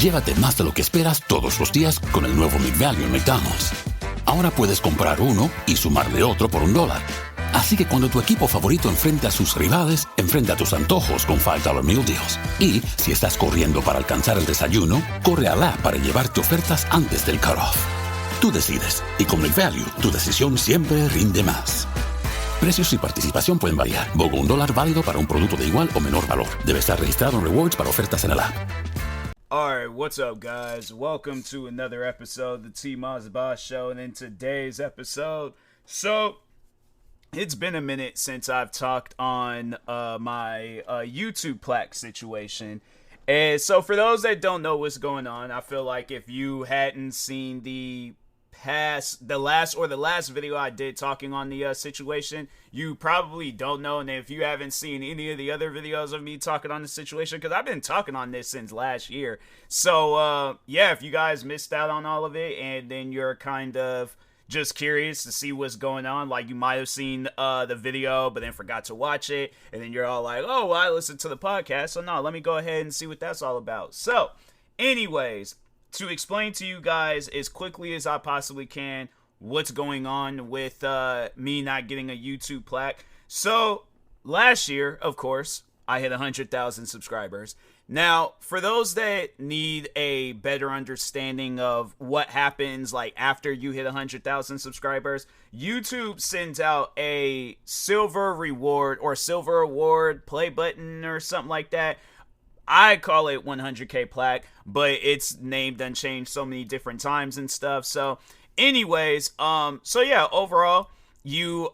Llévate más de lo que esperas todos los días con el nuevo McValue en McDonald's. Ahora puedes comprar uno y sumarle otro por $1. Así que cuando tu equipo favorito enfrente a sus rivales, enfrenta tus antojos con $5 Meal Deals. Y si estás corriendo para alcanzar el desayuno, corre a la para llevarte ofertas antes del cutoff. Tú decides, y con McValue, tu decisión siempre rinde más. Precios y participación pueden variar. BOGO $1 válido para un producto de igual o menor valor. Debe estar registrado en Rewards para ofertas en el app. Alright, what's up, guys? Welcome to another episode of the TMossBoss Show. And in today's episode, it's been a minute since I've talked on my YouTube Plaque situation. And so for those that don't know what's going on, I feel like if you hadn't seen the last video I did talking on the situation, you probably don't know. And if you haven't seen any of the other videos of me talking on the situation, because I've been talking on this since last year. So yeah, if you guys missed out on all of it and then you're kind of just curious to see what's going on, like you might have seen the video but then forgot to watch it, and then you're all like, oh, well, I listened to the podcast, so no, let me go ahead and see what that's all about. So anyways, to explain to you guys as quickly as I possibly can what's going on with me not getting a YouTube plaque. So last year, of course, I hit 100,000 subscribers. Now, for those that need a better understanding of what happens like after you hit 100,000 subscribers, YouTube sends out a silver reward or silver award play button or something like that. I call it 100K plaque, but it's named and changed so many different times and stuff. So anyways, so yeah, overall, you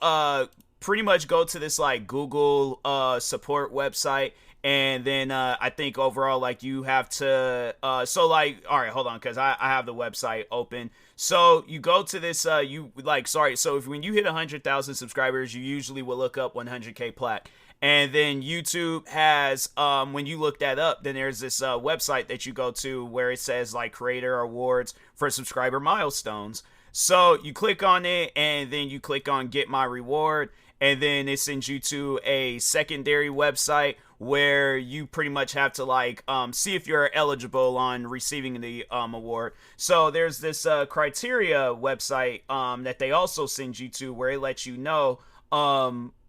pretty much go to this like Google support website, and then I think overall, like, you have to so like, all right, hold on, because I have the website open. So you go to this so if when you hit 100,000 subscribers, you usually will look up 100K plaque. And then YouTube has, when you look that up, then there's this website that you go to where it says like creator awards for subscriber milestones. So you click on it, and then you click on get my reward, and then it sends you to a secondary website where you pretty much have to like see if you're eligible on receiving the award. So there's this criteria website that they also send you to where it lets you know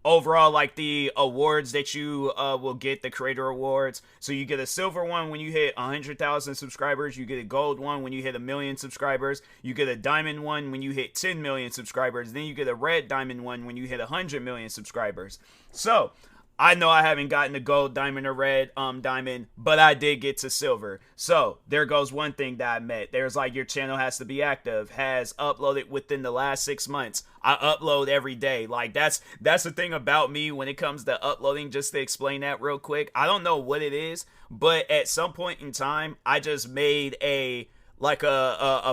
overall, like, the awards that you will get, the creator awards. So you get a silver one when you hit 100,000 subscribers. You get a gold one when you hit 1 million subscribers. You get a diamond one when you hit 10 million subscribers. Then you get a red diamond one when you hit 100 million subscribers. So I know I haven't gotten the gold, diamond, or red diamond, but I did get to silver. So there goes one thing that I met. There's like, your channel has to be active, has uploaded within the last 6 months. I upload every day. Like, that's the thing about me when it comes to uploading. Just to explain that real quick, I don't know what it is, but at some point in time, I just made a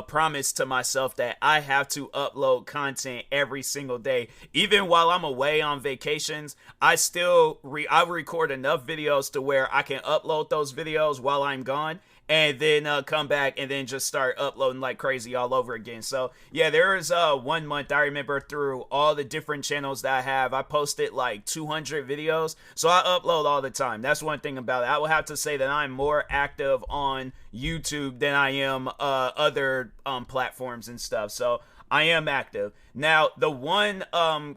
promise to myself that I have to upload content every single day. Even while I'm away on vacations, I still I record enough videos to where I can upload those videos while I'm gone, and then come back and then just start uploading like crazy all over again. So yeah, there is 1 month I remember through all the different channels that I have, I posted like 200 videos. So I upload all the time. That's one thing about it. I will have to say that I'm more active on YouTube than I am other platforms and stuff. So I am active. Now, the one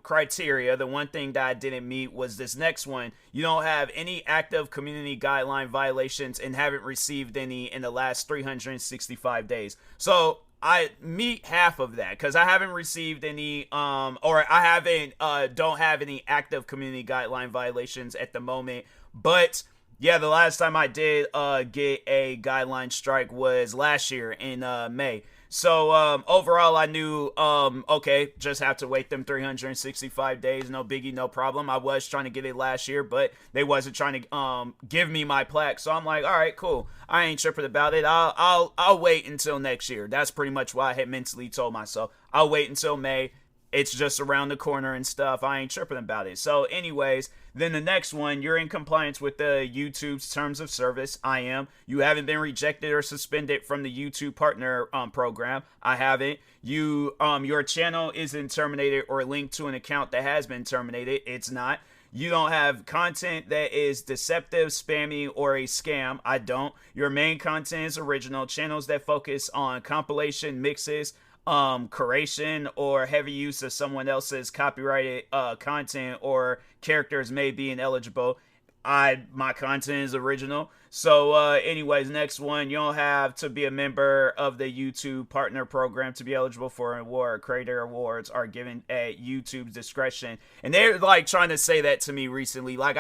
criteria, the one thing that I didn't meet was this next one. You don't have any active community guideline violations and haven't received any in the last 365 days. So I meet half of that because I haven't received any or I haven't don't have any active community guideline violations at the moment. But yeah, the last time I did get a guideline strike was last year in May. So overall, I knew, okay, just have to wait them 365 days. No biggie, no problem. I was trying to get it last year, but they wasn't trying to give me my plaque. So I'm like, all right, cool. I ain't tripping about it. I'll wait until next year. That's pretty much what I had mentally told myself. I'll wait until May. It's just around the corner and stuff. I ain't tripping about it. So anyways, then the next one, you're in compliance with the YouTube's terms of service. I am. You haven't been rejected or suspended from the YouTube partner program. I haven't. You your channel isn't terminated or linked to an account that has been terminated. It's not. You don't have content that is deceptive, spammy, or a scam. I don't. Your main content is original. Channels that focus on compilation, mixes, curation, or heavy use of someone else's copyrighted content or characters may be ineligible. My content is original. So anyways, next one, you don't have to be a member of the YouTube partner program to be eligible for an award. Creator awards are given at YouTube's discretion. And they're like trying to say that to me recently. Like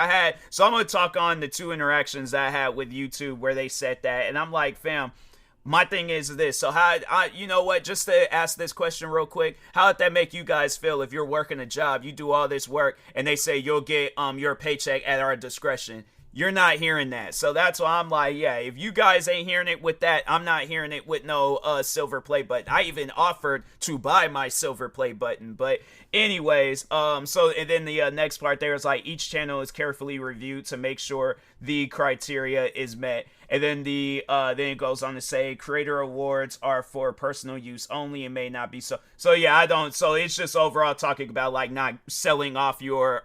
so I'm going to talk on the 2 interactions that I had with YouTube where they said that. And I'm like, fam, my thing is this. So you know what, just to ask this question real quick, how would that make you guys feel if you're working a job, you do all this work, and they say you'll get your paycheck at our discretion? You're not hearing that. So that's why I'm like, yeah, if you guys ain't hearing it with that, I'm not hearing it with no silver play button. I even offered to buy my silver play button. But anyways, so and then the next part there is like each channel is carefully reviewed to make sure the criteria is met. And then then it goes on to say creator awards are for personal use only and may not be so. So yeah, I don't. So it's just overall talking about like not selling off your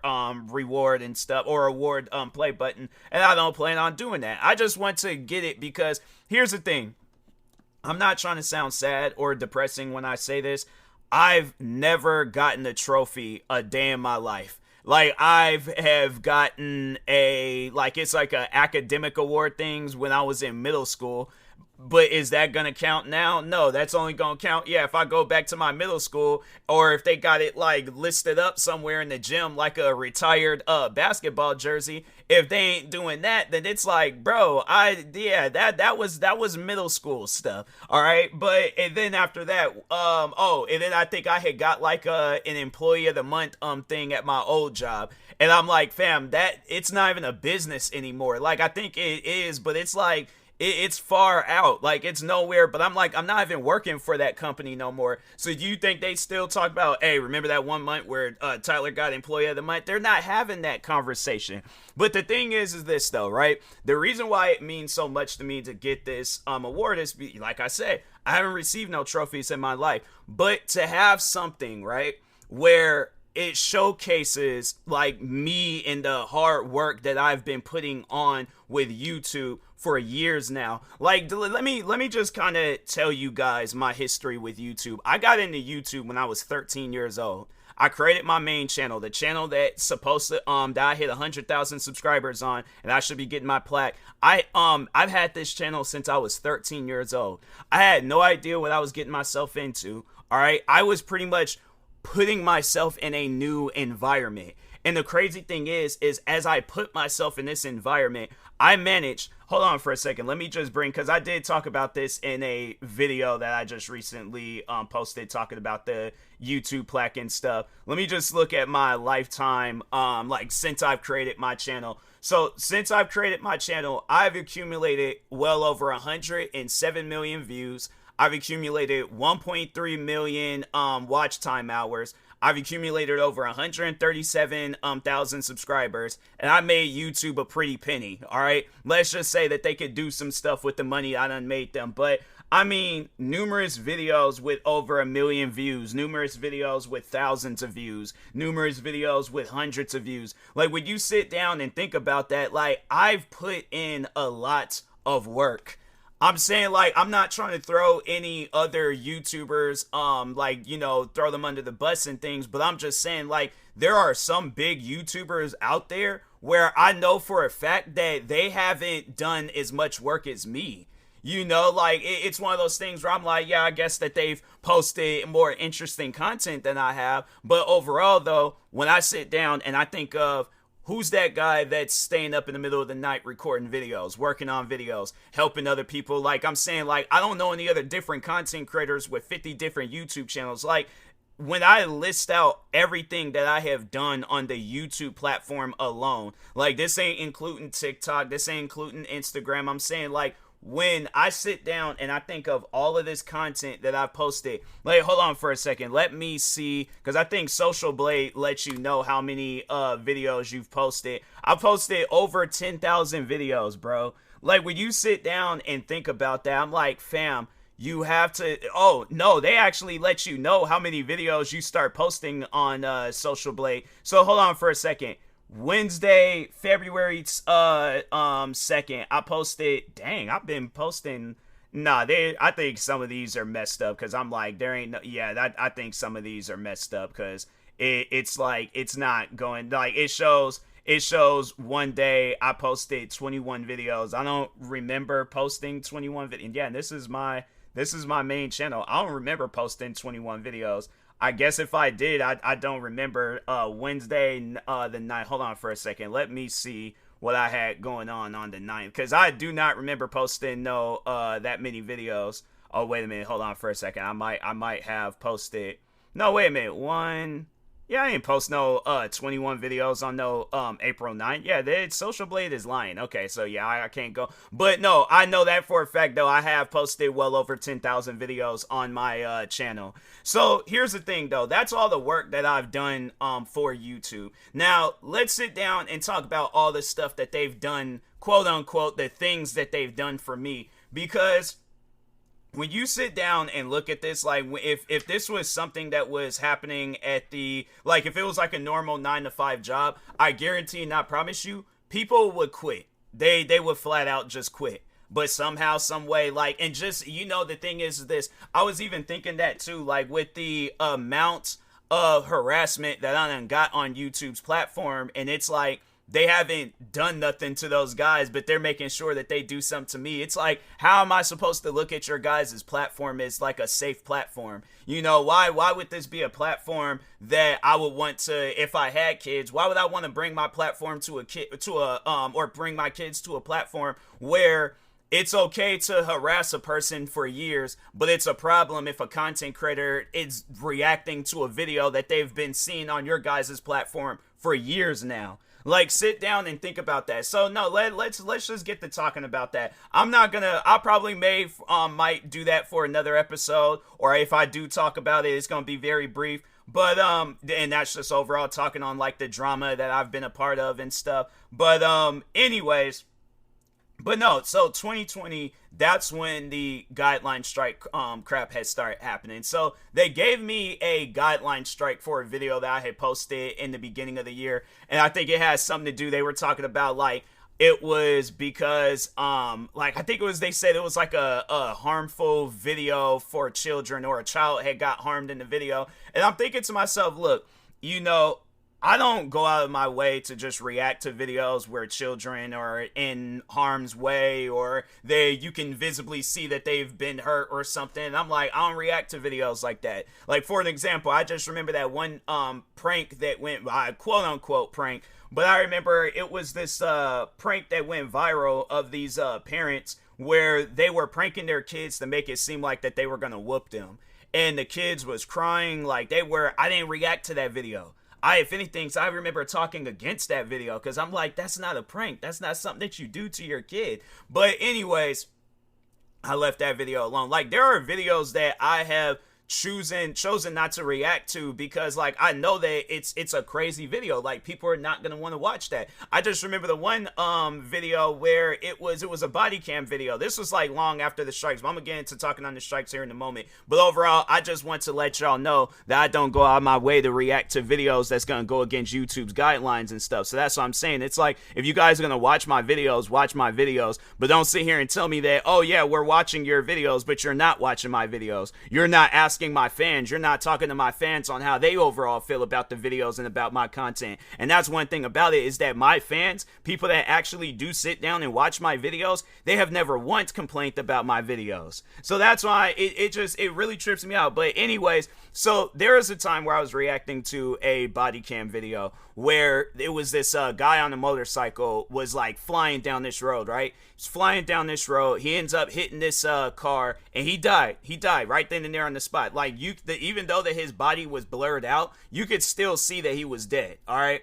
reward and stuff or award play button. And I don't plan on doing that. I just want to get it because here's the thing. I'm not trying to sound sad or depressing when I say this. I've never gotten a trophy a day in my life. Like, have gotten it's like a academic award things when I was in middle school. But is that going to count now? No, that's only going to count, if I go back to my middle school, or if they got it, like, listed up somewhere in the gym, like a retired basketball jersey. If they ain't doing that, then it's like, bro, that was middle school stuff, all right? But, and then after that, and then I think I had got, like, an employee of the month thing at my old job. And I'm like, fam, it's not even a business anymore. Like, I think it is, but it's like, it's far out, like it's nowhere. But I'm like, I'm not even working for that company no more. So do you think they still talk about, hey, remember that one month where Tyler got employee of the month? They're not having that conversation. But the thing is this though, right? The reason why it means so much to me to get this award is, like I said, I haven't received no trophies in my life, but to have something, right, where it showcases like me and the hard work that I've been putting on with YouTube for years now. Like, let me just kind of tell you guys my history with YouTube. I got into YouTube when I was 13 years old. I created my main channel, the channel that's supposed to that I hit 100,000 subscribers on, and I should be getting my plaque. I've had this channel since I was 13 years old. I had no idea what I was getting myself into. All right, I was pretty much putting myself in a new environment. And the crazy thing is as I put myself in this environment, I managed, hold on for a second, let me just because I did talk about this in a video that I just recently posted talking about the YouTube plaque and stuff. Let me just look at my lifetime, like since I've created my channel. So since I've created my channel, I've accumulated well over 107 million views. I've accumulated 1.3 million watch time hours. I've accumulated over 137,000 subscribers, and I made YouTube a pretty penny, all right? Let's just say that they could do some stuff with the money I done made them, but I mean, numerous videos with over 1 million views, numerous videos with thousands of views, numerous videos with hundreds of views. Like, when you sit down and think about that, like, I've put in a lot of work. I'm saying, like, I'm not trying to throw any other YouTubers, like, you know, throw them under the bus and things, but I'm just saying, like, there are some big YouTubers out there where I know for a fact that they haven't done as much work as me. You know, like, it's one of those things where I'm like, yeah, I guess that they've posted more interesting content than I have. But overall, though, when I sit down and I think of who's that guy that's staying up in the middle of the night recording videos, working on videos, helping other people? Like, I'm saying, like, I don't know any other different content creators with 50 different YouTube channels. Like, when I list out everything that I have done on the YouTube platform alone, like, this ain't including TikTok, this ain't including Instagram. I'm saying, like, when I sit down and I think of all of this content that I've posted, like, hold on for a second, let me see, because I think Social Blade lets you know how many videos you've posted. I posted over 10,000 videos, bro. Like, when you sit down and think about that, I'm like, fam, you have to, oh no, they actually let you know how many videos you start posting on Social Blade. So hold on for a second. Wednesday, February 2nd, I posted. Dang, I've been posting. Nah, I think some of these are messed up because I'm like, there ain't no. Yeah, I think some of these are messed up because it's like it's not going like it shows. It shows one day I posted 21 videos. I don't remember posting 21 videos. Yeah, this is my main channel. I don't remember posting 21 videos. I guess if I did, I don't remember. Wednesday, the 9th. Hold on for a second. Let me see what I had going on the 9th. Because I do not remember posting that many videos. Oh, wait a minute. Hold on for a second. I might have posted. No, wait a minute. Yeah, I ain't post no 21 videos on no April 9th. Yeah, Social Blade is lying. Okay, so yeah, I can't go. But no, I know that for a fact though. I have posted well over 10,000 videos on my channel. So here's the thing though. That's all the work that I've done for YouTube. Now, let's sit down and talk about all the stuff that they've done, quote unquote, the things that they've done for me. Because when you sit down and look at this, like if this was something that was happening at like if it was like a normal 9-to-5 job, I guarantee and I promise you, people would quit. They would flat out just quit. But somehow, some way, like, and just, the thing is this, I was even thinking that too, like with the amount of harassment that I done got on YouTube's platform, and it's like, they haven't done nothing to those guys, but they're making sure that they do something to me. It's like, how am I supposed to look at your guys' platform as like a safe platform? Why would this be a platform that I would want to, if I had kids, why would I want to bring my platform or bring my kids to a platform where it's okay to harass a person for years, but it's a problem if a content creator is reacting to a video that they've been seeing on your guys' platform for years now? Like, sit down and think about that. So no, let's just get to talking about that. I probably might do that for another episode, or if I do talk about it, it's gonna be very brief. But and that's just overall talking on like the drama that I've been a part of and stuff. But anyways. But no, so 2020, that's when the guideline strike crap had started happening. So they gave me a guideline strike for a video that I had posted in the beginning of the year. And I think it has something to do, they were talking about like, it was because, like, I think they said it was like a harmful video for children, or a child had got harmed in the video. And I'm thinking to myself, look, I don't go out of my way to just react to videos where children are in harm's way, or you can visibly see that they've been hurt or something. And I'm like, I don't react to videos like that. Like, for an example, I just remember that one prank that went by, quote unquote prank, but I remember it was this prank that went viral of these parents where they were pranking their kids to make it seem like that they were gonna whoop them, and the kids was crying like I didn't react to that video. If anything, I remember talking against that video because I'm like, that's not a prank. That's not something that you do to your kid. But anyways, I left that video alone. Like, there are videos that I have chosen not to react to because, like, I know that it's a crazy video. Like, people are not gonna want to watch that. I just remember the one video where it was a body cam video. This was like long after the strikes, but I'm gonna get into talking on the strikes here in a moment. But overall, I just want to let y'all know that I don't go out of my way to react to videos that's gonna go against YouTube's guidelines and stuff. So that's what I'm saying. It's like, if you guys are gonna watch my videos, but don't sit here and tell me that, oh yeah, we're watching your videos, but you're not watching my videos. You're not asking my fans, you're not talking to my fans on how they overall feel about the videos and about my content. And that's one thing about it, is that my fans, people that actually do sit down and watch my videos, they have never once complained about my videos. So that's why it really trips me out. But anyways, so there was a time where I was reacting to a body cam video where it was this guy on a motorcycle was like flying down this road, right? He's flying down this road. He ends up hitting this car, and he died. He died right then and there on the spot. Like, even though that his body was blurred out, you could still see that he was dead. All right.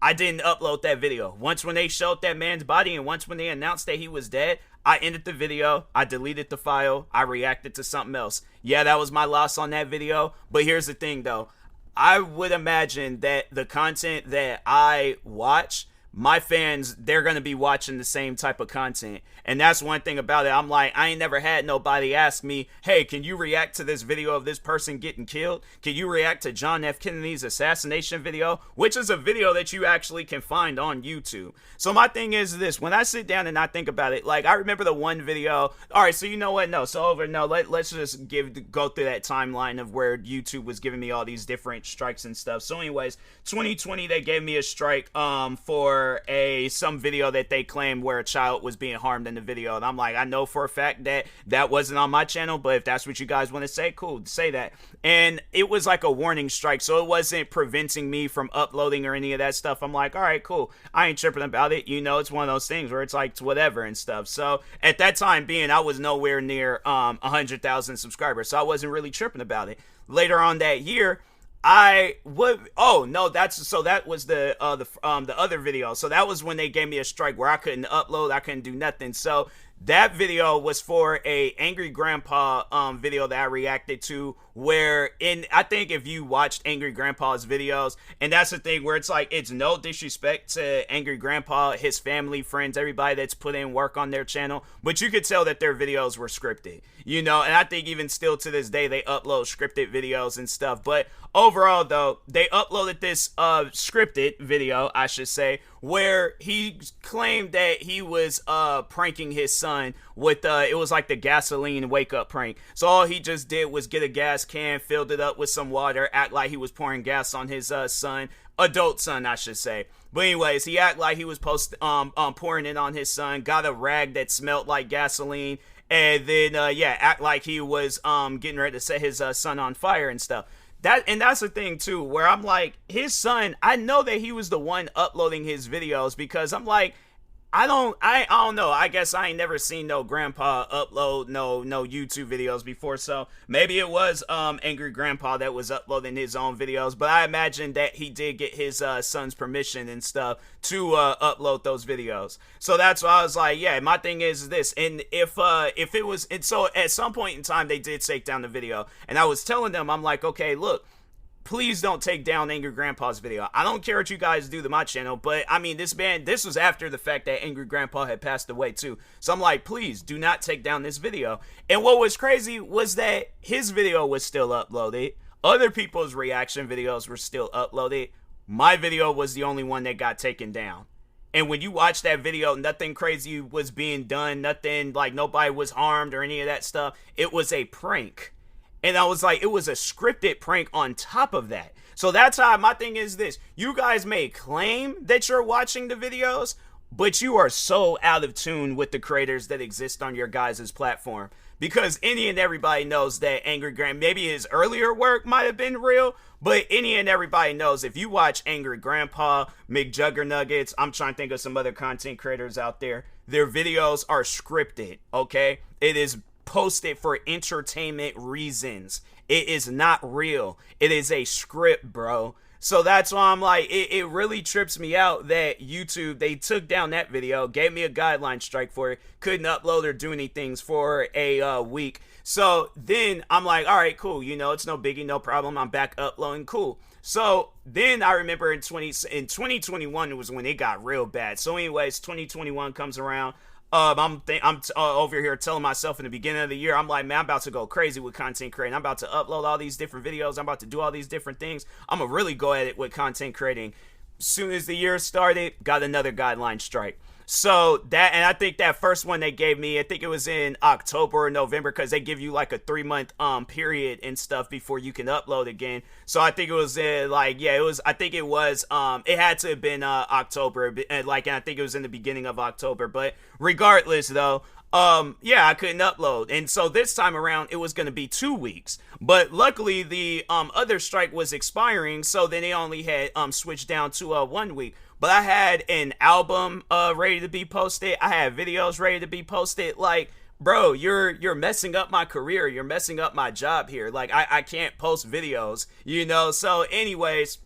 I didn't upload that video. Once when they showed that man's body, and once when they announced that he was dead, I ended the video. I deleted the file. I reacted to something else. Yeah, that was my loss on that video. But here's the thing though. I would imagine that the content that I watch, my fans, they're going to be watching the same type of content. And that's one thing about it. I'm like, I ain't never had nobody ask me, hey, can you react to this video of this person getting killed? Can you react to John F. Kennedy's assassination video? Which is a video that you actually can find on YouTube. So my thing is this, when I sit down and I think about it, like I remember the one video, all right, so you know what? No, let's just go through that timeline of where YouTube was giving me all these different strikes and stuff. So anyways, 2020, they gave me a strike for some video that they claimed where a child was being harmed in the video, and I'm like, I know for a fact that that wasn't on my channel, but if that's what you guys want to say, cool, say that. And it was like a warning strike, so it wasn't preventing me from uploading or any of that stuff. I'm like, all right, cool, I ain't tripping about it. You know, it's one of those things where it's like it's whatever and stuff. So at that time being, I was nowhere near 100,000 subscribers, so I wasn't really tripping about it. Later on that year, that was the other video. So that was when they gave me a strike where I couldn't upload, I couldn't do nothing. So that video was for a Angry Grandpa video that I reacted to, where I think if you watched Angry Grandpa's videos, and that's the thing where it's like, it's no disrespect to Angry Grandpa, his family, friends, everybody that's put in work on their channel, but you could tell that their videos were scripted, you know, and I think even still to this day they upload scripted videos and stuff. But overall though, they uploaded this scripted video, I should say, where he claimed that he was pranking his son with it was like the gasoline wake up prank. So all he just did was get a gas can, filled it up with some water, act like he was pouring gas on his son, adult son, I should say. But anyways, he act like he was pouring it on his son, got a rag that smelled like gasoline, and then act like he was getting ready to set his son on fire and stuff. That's the thing too, where I'm like, his son, I know that he was the one uploading his videos, because I'm like, I don't know. I guess I ain't never seen no grandpa upload no YouTube videos before. So maybe it was Angry Grandpa that was uploading his own videos. But I imagine that he did get his son's permission and stuff to upload those videos. So that's why I was like, yeah, my thing is this. And if it was, and so at some point in time they did take down the video, and I was telling them, I'm like, okay, look, please don't take down Angry Grandpa's video. I don't care what you guys do to my channel, but I mean, this was after the fact that Angry Grandpa had passed away too. So I'm like, please do not take down this video. And what was crazy was that his video was still uploaded. Other people's reaction videos were still uploaded. My video was the only one that got taken down. And when you watch that video, nothing crazy was being done. Nothing like nobody was harmed or any of that stuff. It was a prank. And I was like, it was a scripted prank on top of that. So that's how my thing is this. You guys may claim that you're watching the videos, but you are so out of tune with the creators that exist on your guys' platform. Because any and everybody knows that Angry Grandpa, maybe his earlier work might have been real, but any and everybody knows if you watch Angry Grandpa, McJuggernuggets, I'm trying to think of some other content creators out there, their videos are scripted, okay? It is posted for entertainment reasons. It is not real. It is a script, bro. So that's why I'm like, it really trips me out that YouTube, they took down that video, gave me a guideline strike for it, couldn't upload or do anything for a week. So then I'm like, all right, cool, you know, it's no biggie, no problem, I'm back uploading, cool. So then I remember in 2021 was when it got real bad. So anyways, 2021 comes around. I'm over here telling myself in the beginning of the year, I'm like, man, I'm about to go crazy with content creating. I'm about to upload all these different videos. I'm about to do all these different things. I'm going to really go at it with content creating. Soon as the year started, got another guideline strike. So that, and I think that first one they gave me, I think it was in October or November, because they give you like a 3-month period and stuff before you can upload again. So I think it was it had to have been October, and I think it was in the beginning of October. But regardless though, I couldn't upload. And so this time around, it was going to be 2 weeks. But luckily, the other strike was expiring, so then they only had switched down to 1 week. But I had an album ready to be posted. I had videos ready to be posted. Like, bro, you're messing up my career. You're messing up my job here. Like, I can't post videos, you know? So anyways,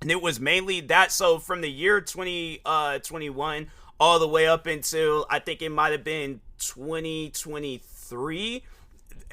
and it was mainly that. So from the year 2021 all the way up until, I think it might have been 2023,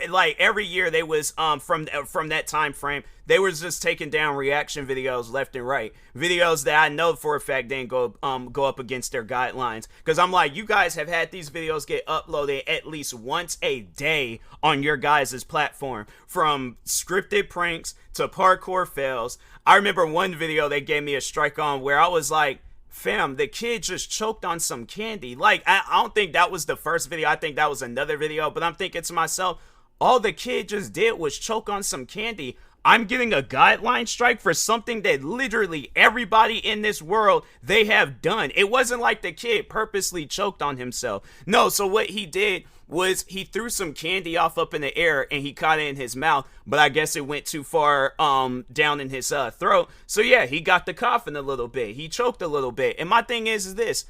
like every year they was from that time frame, they was just taking down reaction videos left and right, videos that I know for a fact didn't go up against their guidelines, because I'm like, you guys have had these videos get uploaded at least once a day on your guys' platform, from scripted pranks to parkour fails. I remember one video they gave me a strike on where I was like, fam, the kid just choked on some candy. Like, I don't think that was the first video. I think that was another video. But I'm thinking to myself, all the kid just did was choke on some candy. I'm getting a guideline strike for something that literally everybody in this world, they have done. It wasn't like the kid purposely choked on himself. No, so what he did was he threw some candy off up in the air and he caught it in his mouth, but I guess it went too far down in his throat. So yeah, he got the coughing a little bit. He choked a little bit. And my thing is this.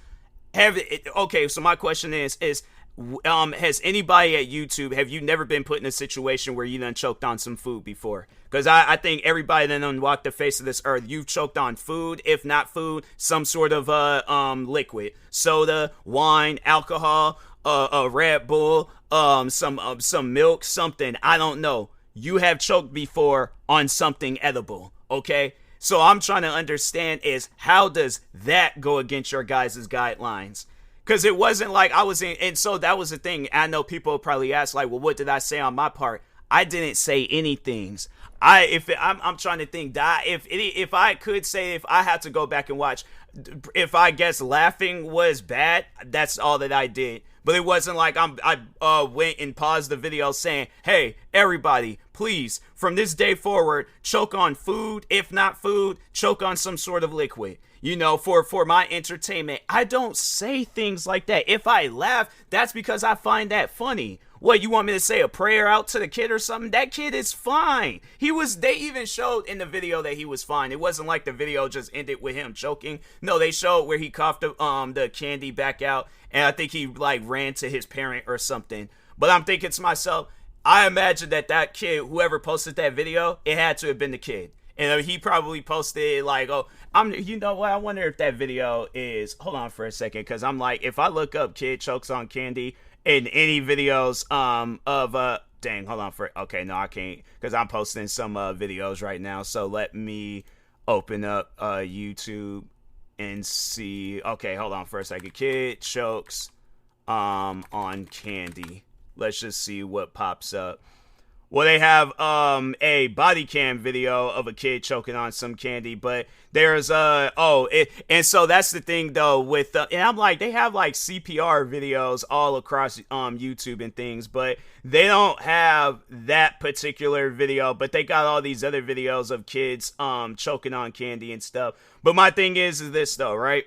Okay, so my question is has anybody at YouTube, have you never been put in a situation where you done choked on some food before? Because I think everybody that done walked the face of this earth, you've choked on food, if not food, some sort of liquid, soda, wine, alcohol, a Red Bull, some milk, something, I don't know. You have choked before on something edible, okay? So I'm trying to understand is, how does that go against your guys' guidelines? Because it wasn't like I was in, and so that was the thing. I know people probably ask, like, well, what did I say on my part? I didn't say anything. I'm trying to think that if I could say, if I had to go back and watch, if I guess laughing was bad, that's all that I did. But it wasn't like I went and paused the video saying, hey, everybody, please, from this day forward, choke on food. If not food, choke on some sort of liquid. You know, for my entertainment. I don't say things like that. If I laugh, that's because I find that funny. What, you want me to say a prayer out to the kid or something? That kid is fine. They even showed in the video that he was fine. It wasn't like the video just ended with him choking. No, they showed where he coughed the candy back out, and I think he like ran to his parent or something. But I'm thinking to myself, I imagine that kid, whoever posted that video, it had to have been the kid. And he probably posted like, oh, you know what? I wonder if that video is, hold on for a second. Cause I'm like, if I look up kid chokes on candy in any videos, dang, hold on okay, no, I can't. Cause I'm posting some, videos right now. So let me open up, YouTube and see. Okay, hold on for a second. Kid chokes, on candy. Let's just see what pops up. Well, they have a body cam video of a kid choking on some candy, but there's and so that's the thing though with and I'm like, they have like CPR videos all across YouTube and things, but they don't have that particular video, but they got all these other videos of kids choking on candy and stuff. But my thing is this though, right?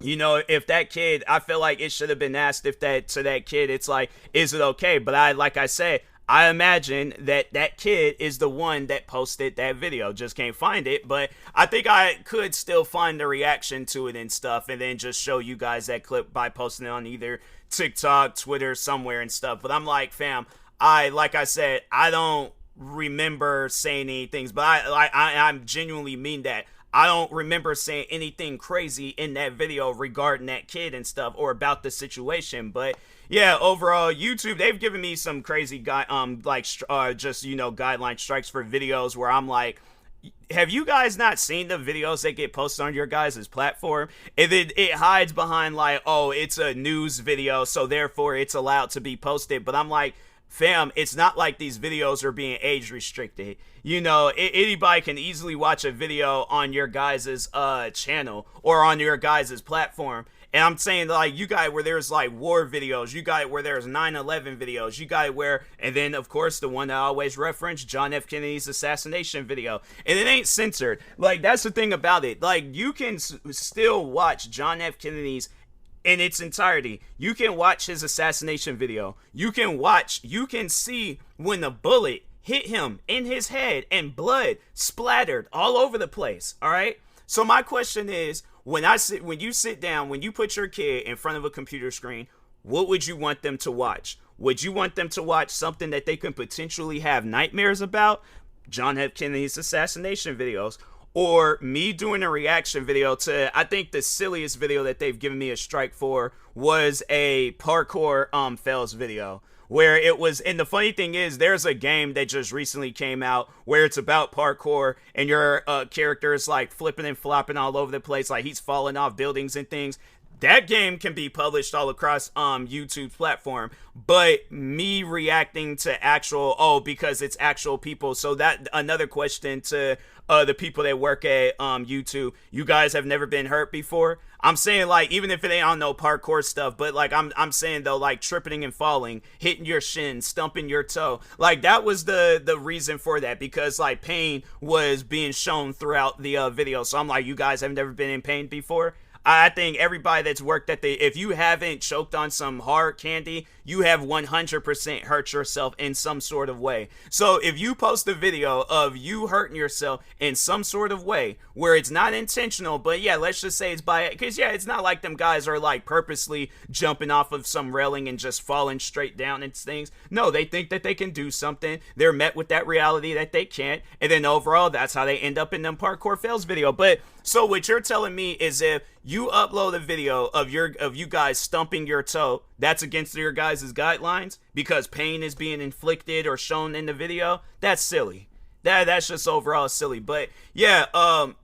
You know, if that kid, I feel like it should have been asked if that to that kid, it's like, is it okay? But like I said, I imagine that kid is the one that posted that video. Just can't find it, but I think I could still find the reaction to it and stuff, and then just show you guys that clip by posting it on either TikTok, Twitter, somewhere and stuff. But I'm like, fam, like I said, I don't remember saying anything, but I genuinely mean that. I don't remember saying anything crazy in that video regarding that kid and stuff, or about the situation. But yeah, overall, YouTube, they've given me some crazy just, you know, guideline strikes for videos where I'm like, have you guys not seen the videos that get posted on your guys' platform? And it hides behind like, oh, it's a news video, so therefore it's allowed to be posted. But I'm like, fam, it's not like these videos are being age restricted. You know, anybody can easily watch a video on your guys' channel or on your guys' platform. And I'm saying, like, you got it where there's like war videos, you got it where there's 9/11 videos, you got it where, and then of course the one that I always reference, John F. Kennedy's assassination video, and it ain't censored. Like, that's the thing about it. Like, you can still watch John F. Kennedy's in its entirety. You can watch his assassination video. You can see when the bullet hit him in his head and blood splattered all over the place. All right. So my question is, when you sit down, when you put your kid in front of a computer screen, what would you want them to watch? Would you want them to watch something that they can potentially have nightmares about? John F. Kennedy's assassination videos. Or me doing a reaction video to, I think the silliest video that they've given me a strike for was a parkour fails video, where it was, and the funny thing is, there's a game that just recently came out where it's about parkour, and your character is like flipping and flopping all over the place, like he's falling off buildings and things. That game can be published all across YouTube's platform, but me reacting to actual, because it's actual people. So that another question to the people that work at YouTube, you guys have never been hurt before? I'm saying, like, even if it ain't on no parkour stuff, but like I'm saying though, like tripping and falling, hitting your shin, stumping your toe, like that was the reason for that, because like pain was being shown throughout the video. So I'm like, you guys have never been in pain before? I think everybody that's worked at if you haven't choked on some hard candy, you have 100% hurt yourself in some sort of way. So if you post a video of you hurting yourself in some sort of way where it's not intentional, but yeah, let's just say it's because yeah, it's not like them guys are like purposely jumping off of some railing and just falling straight down and things. No, they think that they can do something. They're met with that reality that they can't. And then overall, that's how they end up in them parkour fails video. But so what you're telling me is if you upload a video of you guys stumping your toe, that's against your guys' guidelines because pain is being inflicted or shown in the video. That's silly. That's just overall silly. But yeah,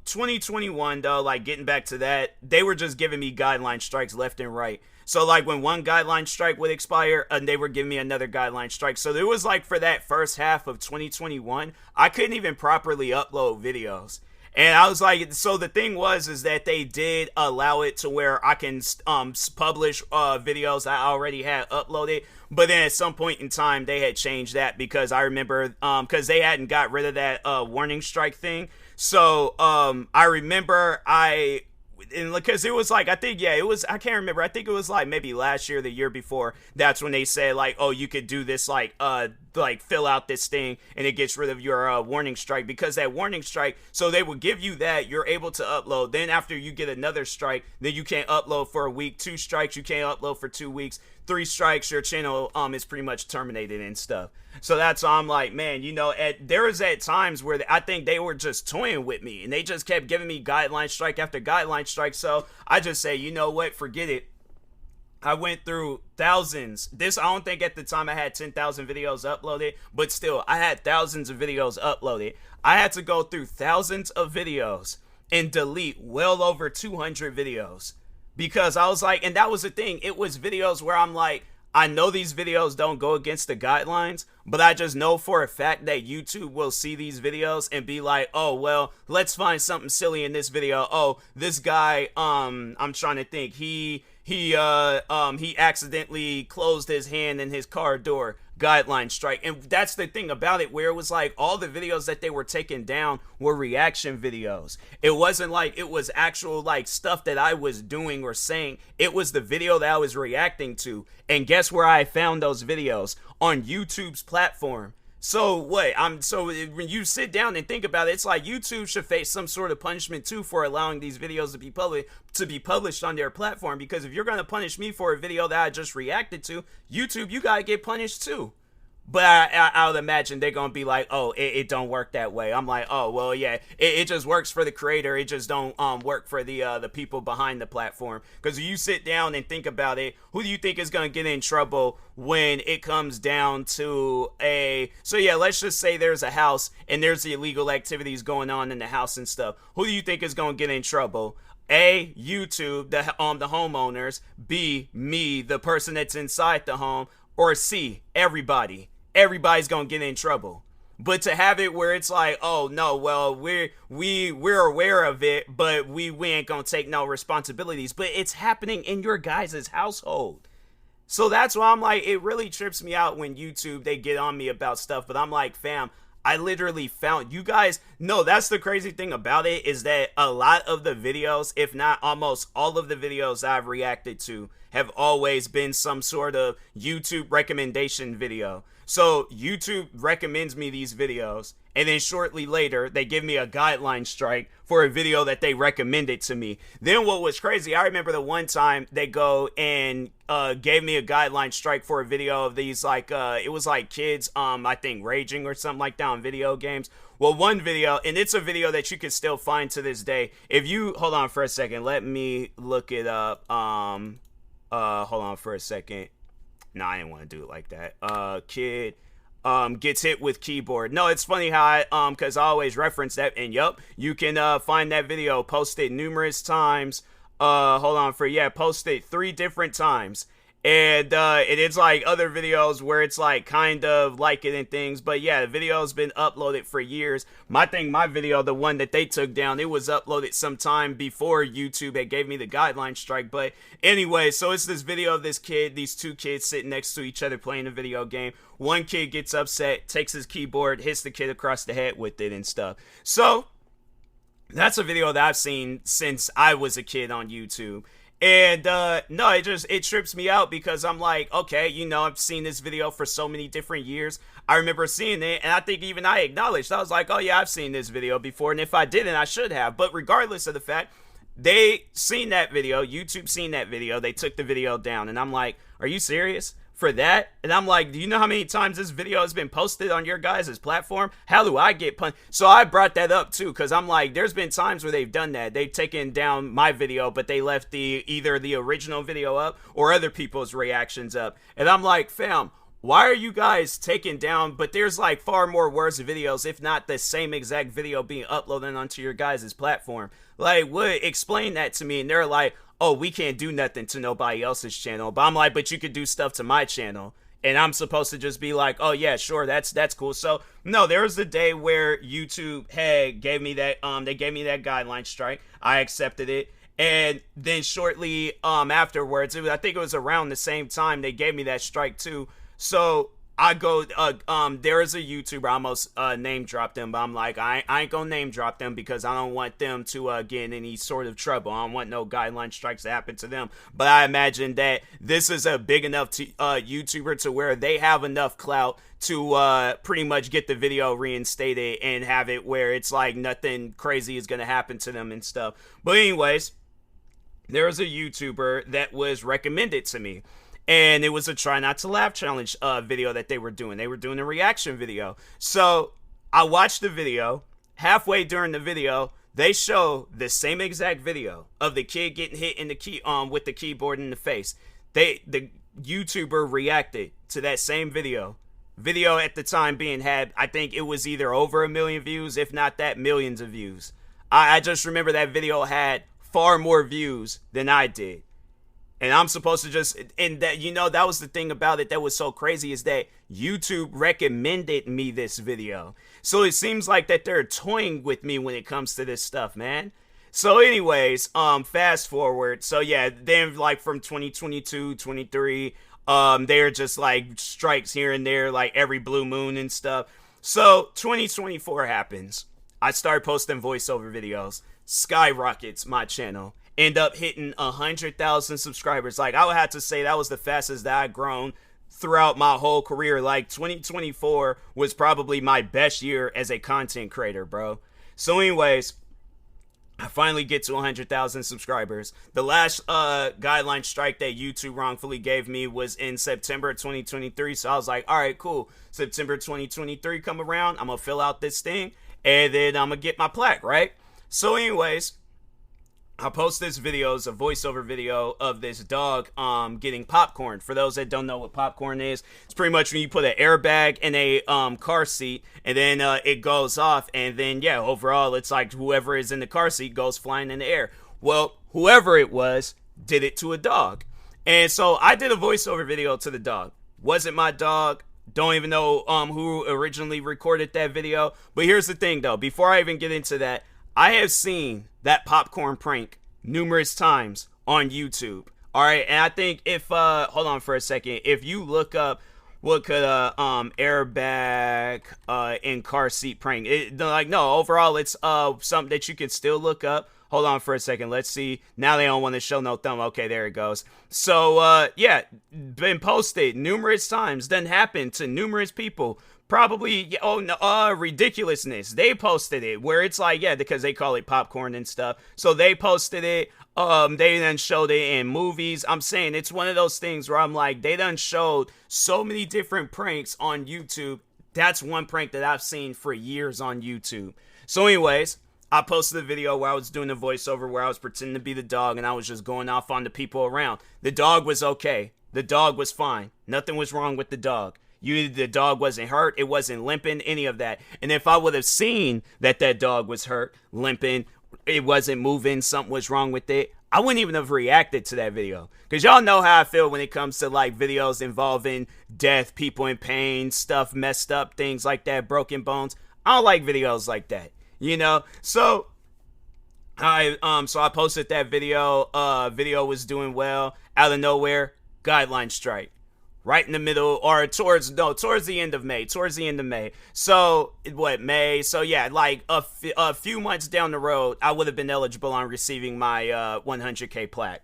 2021 though, like getting back to that, they were just giving me guideline strikes left and right. So like when one guideline strike would expire, and they were giving me another guideline strike. So there was like for that first half of 2021, I couldn't even properly upload videos. And I was like, so the thing is that they did allow it to where I can publish videos I already had uploaded. But then at some point in time, they had changed that because I remember, because they hadn't got rid of that warning strike thing. So I remember because it was like, I think, yeah, it was, I can't remember. I think it was like maybe last year, the year before. That's when they said like, oh, you could do this, like fill out this thing and it gets rid of your warning strike, because that warning strike, so they would give you that, you're able to upload. Then after you get another strike, then you can't upload for a week. 2 strikes, you can't upload for 2 weeks. 3 strikes, your channel is pretty much terminated and stuff. So that's why I'm like, man, you know, there was at times where I think they were just toying with me and they just kept giving me guideline strike after guideline strike. So I just say, you know what, forget it. I went through thousands. I don't think at the time I had 10,000 videos uploaded, but still, I had thousands of videos uploaded. I had to go through thousands of videos and delete well over 200 videos. Because I was like, and that was the thing, it was videos where I'm like, I know these videos don't go against the guidelines, but I just know for a fact that YouTube will see these videos and be like, oh, well, let's find something silly in this video. Oh, this guy, I'm trying to think, he accidentally closed his hand in his car door. Guideline strike. And that's the thing about it, where it was like all the videos that they were taking down were reaction videos. It wasn't like it was actual like stuff that I was doing or saying. It was the video that I was reacting to. And guess where I found those videos? On YouTube's platform. So what? So when you sit down and think about it, it's like YouTube should face some sort of punishment too for allowing these videos to be published on their platform. Because if you're gonna punish me for a video that I just reacted to, YouTube, you gotta get punished too. But I would imagine they're gonna be like, oh, it don't work that way. I'm like, oh, well, yeah, it just works for the creator. It just don't work for the people behind the platform. Because if you sit down and think about it, who do you think is gonna get in trouble when it comes down to so yeah, let's just say there's a house and there's the illegal activities going on in the house and stuff. Who do you think is gonna get in trouble? A, YouTube, the homeowners. B, me, the person that's inside the home. Or C, everybody. Everybody's gonna get in trouble. But to have it where it's like, oh no, well, we're aware of it, but we ain't gonna take no responsibilities. But it's happening in your guys' household. So that's why I'm like, it really trips me out when YouTube, they get on me about stuff. But I'm like, fam, I literally found you guys. No, that's the crazy thing about it, is that a lot of the videos, if not almost all of the videos I've reacted to, have always been some sort of YouTube recommendation video. So YouTube recommends me these videos, and then shortly later, they give me a guideline strike for a video that they recommended to me. Then what was crazy, I remember the one time they go and gave me a guideline strike for a video of these, like, it was like kids, I think, raging or something like that on video games. Well, one video, and it's a video that you can still find to this day. If you, hold on for a second, let me look it up. Hold on for a second. No, I didn't want to do it like that. Kid gets hit with keyboard. No, it's funny how because I always reference that, and yup, you can find that video posted numerous times. Posted 3 different times. And it is like other videos where it's like kind of like it and things. But yeah, the video's been uploaded for years. My video, the one that they took down, it was uploaded sometime before YouTube had gave me the guideline strike. But anyway, so it's this video of this kid, these 2 kids sitting next to each other playing a video game. One kid gets upset, takes his keyboard, hits the kid across the head with it and stuff. So that's a video that I've seen since I was a kid on YouTube. And no, it trips me out because I'm like, okay, you know, I've seen this video for so many different years. I remember seeing it, and I think even I acknowledged, I was like, oh yeah, I've seen this video before, and if I didn't, I should have. But regardless of the fact, they seen that video, YouTube seen that video, they took the video down, and I'm like, are you serious? For that? And I'm like, do you know how many times this video has been posted on your guys' platform? How do I get punched? So I brought that up too, because I'm like, there's been times where they've done that. They've taken down my video, but they left either the original video up or other people's reactions up. And I'm like, fam, why are you guys taking down, but there's like far more worse videos, if not the same exact video being uploaded onto your guys' platform? Like, what? Explain that to me. And they're like, oh, we can't do nothing to nobody else's channel. But I'm like, but you could do stuff to my channel. And I'm supposed to just be like, oh yeah, sure, that's cool. So no, there was a day where YouTube gave me that guideline strike. I accepted it. And then shortly afterwards, I think it was around the same time they gave me that strike too. So I go, there is a YouTuber, I almost name dropped them, but I'm like, I ain't gonna name drop them because I don't want them to get in any sort of trouble. I don't want no guideline strikes to happen to them. But I imagine that this is a big enough YouTuber to where they have enough clout to pretty much get the video reinstated and have it where it's like nothing crazy is gonna happen to them and stuff. But anyways, there was a YouTuber that was recommended to me. And it was a try not to laugh challenge video that they were doing. They were doing a reaction video. So I watched the video. Halfway during the video, they show the same exact video of the kid getting hit in the with the keyboard in the face. The YouTuber reacted to that same video. Video at the time being had, I think it was either over 1 million views, if not that, millions of views. I just remember that video had far more views than I did. And I'm supposed to just, and that, you know, that was the thing about it that was so crazy, is that YouTube recommended me this video. So it seems like that they're toying with me when it comes to this stuff, man. So anyways, fast forward. So yeah, then like from 2022, 23, they're just like strikes here and there, like every blue moon and stuff. So 2024 happens. I start posting voiceover videos. Skyrockets my channel. End up hitting 100,000 subscribers. Like, I would have to say that was the fastest that I've grown throughout my whole career. Like, 2024 was probably my best year as a content creator, bro. So anyways, I finally get to 100,000 subscribers. The last guideline strike that YouTube wrongfully gave me was in September 2023. So I was like, all right, cool. September 2023 come around, I'm gonna fill out this thing, and then I'm gonna get my plaque, right? So anyways, I post this video, it's a voiceover video of this dog getting popcorn. For those that don't know what popcorn is, it's pretty much when you put an airbag in a car seat, and then it goes off, and then yeah, overall it's like whoever is in the car seat goes flying in the air. Well, whoever it was did it to a dog. And so I did a voiceover video to the dog. Wasn't my dog. Don't even know who originally recorded that video. But here's the thing though, before I even get into that, I have seen that popcorn prank numerous times on YouTube. All right, and I think if hold on for a second, if you look up what could airbag in car seat prank, overall it's something that you can still look up. Hold on for a second. Let's see. Now they don't want to show no thumb. Okay, there it goes. So yeah, been posted numerous times. Done happened to numerous people. Probably, ridiculousness. They posted it where it's like, yeah, because they call it popcorn and stuff. So they posted it. They then showed it in movies. I'm saying it's one of those things where I'm like, they done showed so many different pranks on YouTube. That's one prank that I've seen for years on YouTube. So anyways, I posted a video where I was doing a voiceover where I was pretending to be the dog and I was just going off on the people around. The dog was okay. The dog was fine. Nothing was wrong with the dog. The dog wasn't hurt. It wasn't limping, any of that. And if I would have seen that dog was hurt, limping, it wasn't moving, something was wrong with it, I wouldn't even have reacted to that video. Because y'all know how I feel when it comes to like videos involving death, people in pain, stuff messed up, things like that, broken bones. I don't like videos like that, you know? So I posted that video. Video was doing well. Out of nowhere, guideline strike. Right in the middle, or towards the end of May. So, May? So, yeah, like a few months down the road, I would have been eligible on receiving my 100K plaque.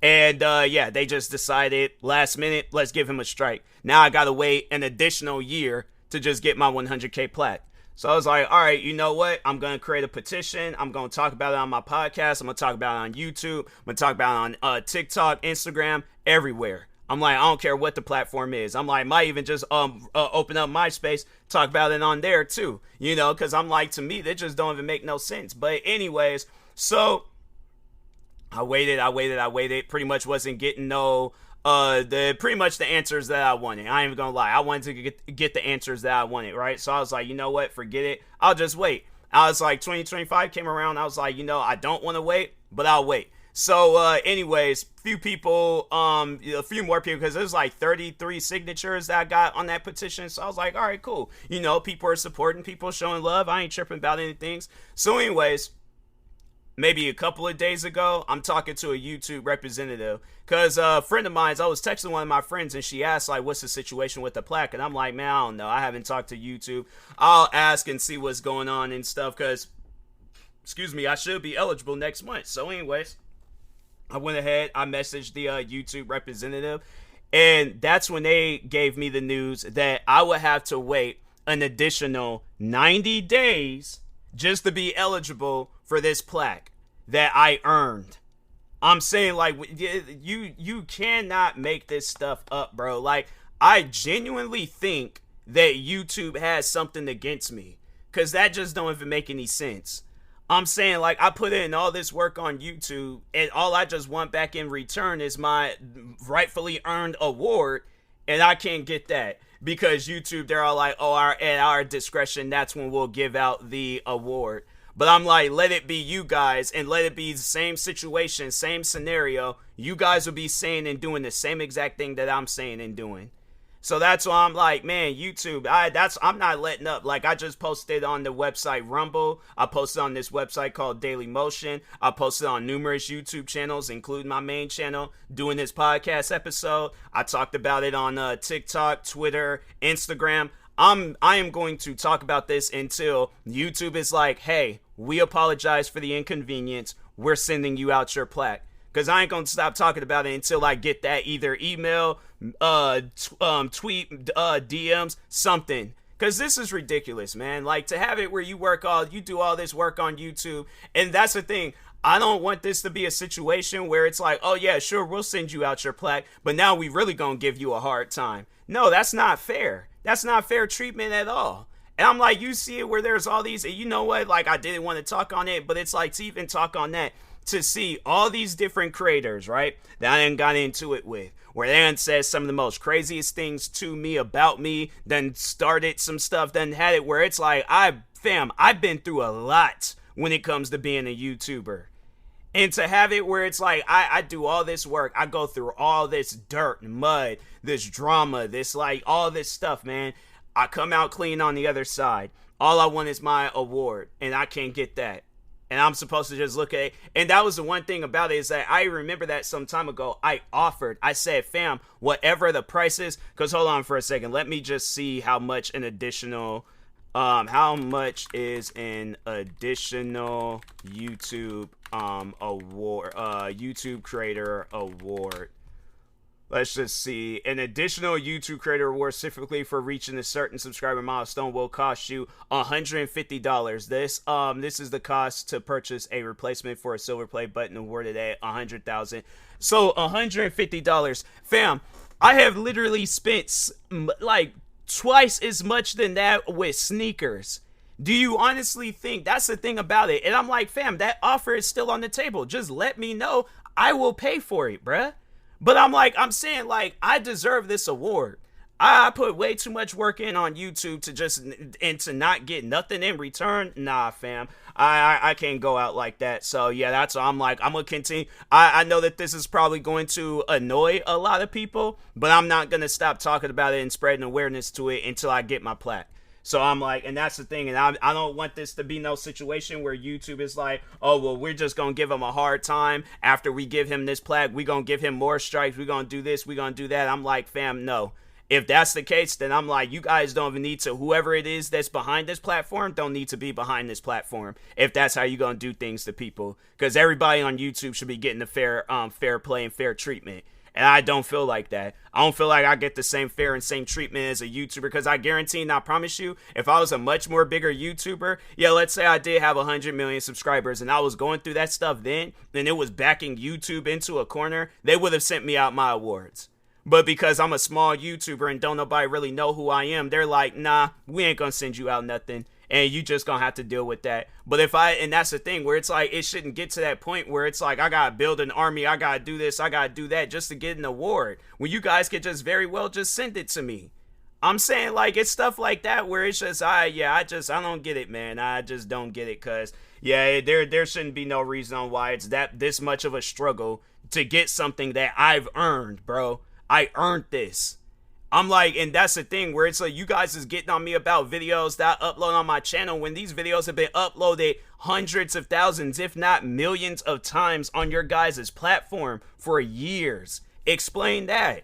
And, yeah, they just decided last minute, let's give him a strike. Now I gotta wait an additional year to just get my 100K plaque. So I was like, all right, you know what? I'm going to create a petition. I'm going to talk about it on my podcast. I'm going to talk about it on YouTube. I'm going to talk about it on TikTok, Instagram, everywhere. I'm like, I don't care what the platform is. I'm like, might even just open up MySpace, talk about it on there too, you know, because I'm like, to me, they just don't even make no sense. But anyways, so I waited, pretty much wasn't getting the answers that I wanted. I ain't even gonna lie, I wanted to get the answers that I wanted, right? So I was like, you know what, forget it, I'll just wait. I was like, 2025 came around, I was like, you know, I don't want to wait, but I'll wait. So, anyways, a few more people, because there's like 33 signatures that I got on that petition. So I was like, all right, cool. You know, people are supporting, people showing love. I ain't tripping about anything. So anyways, maybe a couple of days ago, I'm talking to a YouTube representative, because a friend of mine, I was texting one of my friends, and she asked, like, what's the situation with the plaque? And I'm like, man, I don't know. I haven't talked to YouTube. I'll ask and see what's going on and stuff, because, I should be eligible next month. So anyways, I went ahead, I messaged the YouTube representative, and that's when they gave me the news that I would have to wait an additional 90 days just to be eligible for this plaque that I earned. I'm saying, like, you cannot make this stuff up, bro. Like, I genuinely think that YouTube has something against me, because that just don't even make any sense. I'm saying, like, I put in all this work on YouTube, and all I just want back in return is my rightfully earned award, and I can't get that. Because YouTube, they're all like, oh, at our discretion, that's when we'll give out the award. But I'm like, let it be you guys, and let it be the same situation, same scenario. You guys will be saying and doing the same exact thing that I'm saying and doing. So that's why I'm like, man, YouTube, I'm not letting up. Like, I just posted on the website Rumble. I posted on this website called Daily Motion. I posted on numerous YouTube channels, including my main channel, doing this podcast episode. I talked about it on TikTok, Twitter, Instagram. I am going to talk about this until YouTube is like, hey, we apologize for the inconvenience. We're sending you out your plaque. Because I ain't going to stop talking about it until I get that either email, tweet, DMs, something. Because this is ridiculous, man. Like, to have it where you do all this work on YouTube. And that's the thing. I don't want this to be a situation where it's like, oh, yeah, sure, we'll send you out your plaque, but now we really going to give you a hard time. No, that's not fair. That's not fair treatment at all. And I'm like, you see it where there's all these, you know what? Like, I didn't want to talk on it, but it's like, to even talk on that, to see all these different creators, right, that I done got into it with, where they done said some of the most craziest things to me, about me, then started some stuff, then had it where it's like, I've been through a lot when it comes to being a YouTuber. And to have it where it's like, I do all this work, I go through all this dirt and mud, this drama, this, like, all this stuff, man. I come out clean on the other side. All I want is my award, and I can't get that. And I'm supposed to just look at it. And that was the one thing about it, is that I remember that some time ago, I said, fam, whatever the price is, because hold on for a second. Let me just see how much is an additional YouTube award, YouTube creator award. Let's just see. An additional YouTube creator award specifically for reaching a certain subscriber milestone will cost you $150. This is the cost to purchase a replacement for a silver play button awarded at $100,000. So $150. Fam, I have literally spent like twice as much than that with sneakers. Do you honestly think that's the thing about it? And I'm like, fam, that offer is still on the table. Just let me know. I will pay for it, bruh. But I'm saying, like, I deserve this award. I put way too much work in on YouTube to just and to not get nothing in return. Nah, fam, I can't go out like that. So yeah, that's why I'm like, I'm gonna continue. I know that this is probably going to annoy a lot of people, but I'm not gonna stop talking about it and spreading awareness to it until I get my plaque. So I'm like, and that's the thing, and I don't want this to be no situation where YouTube is like, oh, well, we're just going to give him a hard time. After we give him this plaque, we're going to give him more strikes. We're going to do this. We're going to do that. I'm like, fam, no. If that's the case, then I'm like, you guys don't even need to, whoever it is that's behind this platform, don't need to be behind this platform if that's how you're going to do things to people. Because everybody on YouTube should be getting the fair play and fair treatment. And I don't feel like that. I don't feel like I get the same fair and same treatment as a YouTuber, because I guarantee and I promise you, if I was a much more bigger YouTuber, yeah, let's say I did have 100 million subscribers and I was going through that stuff then, and it was backing YouTube into a corner, they would have sent me out my awards. But because I'm a small YouTuber and don't nobody really know who I am, they're like, nah, we ain't gonna send you out nothing. And you just gonna have to deal with that. But and that's the thing, where it's like, it shouldn't get to that point where it's like, I gotta build an army, I gotta do this, I gotta do that just to get an award, when you guys could just very well just send it to me. I'm saying, like, it's stuff like that where it's just, I don't get it, man. I just don't get it, cause yeah, there shouldn't be no reason on why it's this much of a struggle to get something that I've earned, bro. I earned this. I'm like, and that's the thing where it's like, you guys is getting on me about videos that I upload on my channel when these videos have been uploaded hundreds of thousands, if not millions of times on your guys' platform for years. Explain that.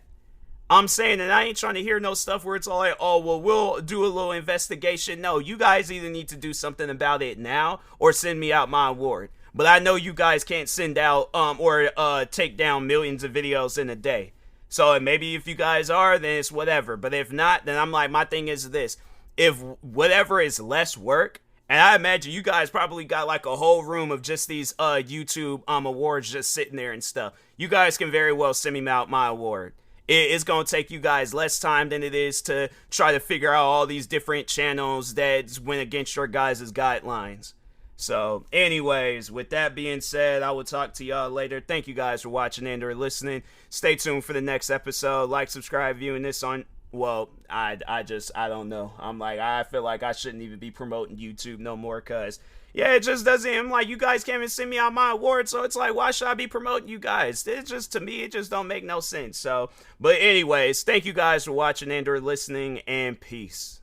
I'm saying, and I ain't trying to hear no stuff where it's all like, oh, well, we'll do a little investigation. No, you guys either need to do something about it now or send me out my award. But I know you guys can't send out or take down millions of videos in a day. So maybe if you guys are, then it's whatever. But if not, then I'm like, my thing is this. If whatever is less work, and I imagine you guys probably got like a whole room of just these YouTube awards just sitting there and stuff. You guys can very well send me out my award. It's going to take you guys less time than it is to try to figure out all these different channels that went against your guys' guidelines. So, anyways, with that being said, I will talk to y'all later. Thank you guys for watching and or listening. Stay tuned for the next episode. Like, subscribe, viewing this on, well, I don't know. I'm like, I feel like I shouldn't even be promoting YouTube no more, because, yeah, it just doesn't, I'm like, you guys can't even send me out my award, so it's like, why should I be promoting you guys? It just, to me, it just don't make no sense. So, but anyways, thank you guys for watching and or listening, and peace.